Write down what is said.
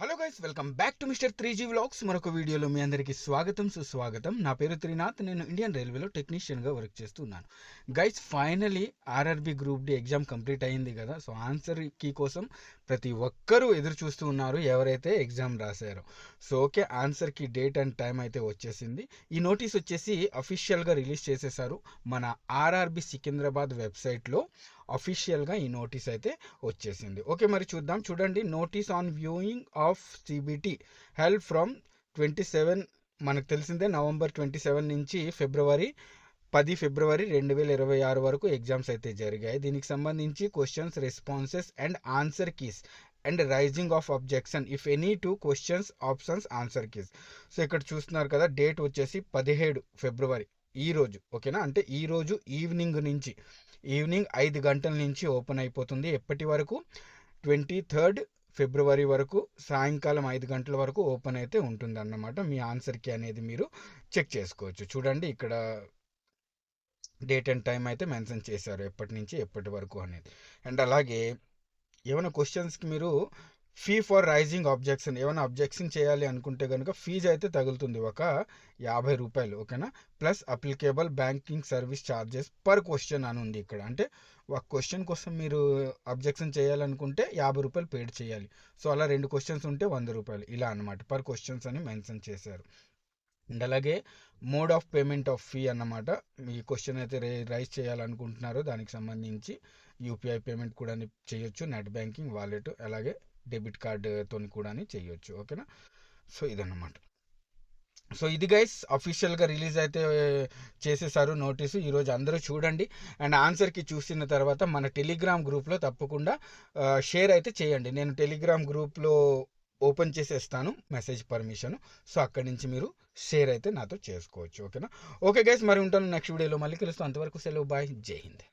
Hello guys, welcome back to mister 3G vlogs. మరొక వీడియోలో మీ అందరికీ స్వాగతం సుస్వాగతం. నా పేరు త్రినాథ్. నేను ఇండియన్ రైల్వేలో టెక్నీషియన్గా వర్క్ చేస్తున్నాను. Guys, finally RRB group D exam complete అయింది కదా. సో ఆన్సర్ కీ కోసం ప్రతి ఒక్కరూ ఎదురు చూస్తూ ఉన్నారు, ఎవరైతే ఎగ్జామ్ రాశారో. So okay, answer key date and time అయితే వచ్చేసింది. ఈ నోటీస్ వచ్చేసి అఫీషియల్గా రిలీజ్ చేసేసారు మన ఆర్ఆర్బి సికింద్రాబాద్ వెబ్సైట్లో. అఫీషియల్గా ఈ నోటీస్ అయితే వచ్చేసింది. ఓకే, మరి చూడండి. Notice on viewing of CBT help from 27, మనకు తెలిసిందే నవంబర్ 27 నుంచి ఫిబ్రవరి 2026 వరకు ఎగ్జామ్స్ అయితే జరిగాయి. దీనికి సంబంధించి questions, responses and answer keys and raising of objection if any to questions, options, answer keys. So ఇక్కడ చూస్తున్నారు కదా, డేట్ వచ్చేసి 17 ఫిబ్రవరి ఈ రోజు. ఓకేనా, అంటే ఈ రోజు ఈవినింగ్ 5 గంటల నుంచి ఓపెన్ అయిపోతుంది. ఎప్పటి వరకు? 23 ఫిబ్రవరి వరకు సాయంకాలం 5 గంటల వరకు ఓపెన్ అయితే ఉంటుంది అన్నమాట. మీ ఆన్సర్కి అనేది మీరు చెక్ చేసుకోవచ్చు. చూడండి, ఇక్కడ డేట్ అండ్ టైం అయితే మెన్షన్ చేశారు, ఎప్పటి నుంచి ఎప్పటి వరకు అనేది. అండ్ అలాగే ఏమైనా క్వశ్చన్స్కి మీరు ఫీ ఫర్ రైజింగ్ అబ్జెక్షన్, ఏమైనా అబ్జెక్షన్ చేయాలి అనుకుంటే కనుక ఫీజు అయితే తగులుతుంది, ఒక 50 రూపాయలు. ఓకేనా, plus applicable banking service charges per question అని ఉంది ఇక్కడ. అంటే ఒక క్వశ్చన్ కోసం మీరు అబ్జెక్షన్ చేయాలనుకుంటే 50 రూపాయలు పేడ్ చేయాలి. సో అలా 2 క్వశ్చన్స్ ఉంటే 100 రూపాయలు, ఇలా అనమాట. పర్ క్వశ్చన్స్ అని మెన్షన్ చేశారు. అండ్ అలాగే mode of payment of fee అన్నమాట. మీ క్వశ్చన్ అయితే రైజ్ చేయాలనుకుంటున్నారో దానికి సంబంధించి యూపీఐ పేమెంట్ కూడా చేయొచ్చు, నెట్ బ్యాంకింగ్, వాలెట్, అలాగే డెబిట్ కార్డుతో కూడా చేయొచ్చు. ఓకేనా, సో ఇదన్నమాట. సో ఇది గైస్, అఫీషియల్గా రిలీజ్ అయితే చేసేసారు నోటీసు. ఈరోజు అందరూ చూడండి. అండ్ ఆన్సర్కి చూసిన తర్వాత మన టెలిగ్రామ్ గ్రూప్లో తప్పకుండా షేర్ అయితే చేయండి. నేను టెలిగ్రామ్ గ్రూప్లో ఓపెన్ చేసేస్తాను మెసేజ్ పర్మిషన్. సో అక్కడి నుంచి మీరు షేర్ అయితే నాతో చేసుకోవచ్చు. ఓకేనా, ఓకే గైస్, మరి ఉంటాను నెక్స్ట్ వీడియోలో. మళ్ళీ కలుస్తాను. అంతవరకు సెలవు, బాయ్, జై హింద్.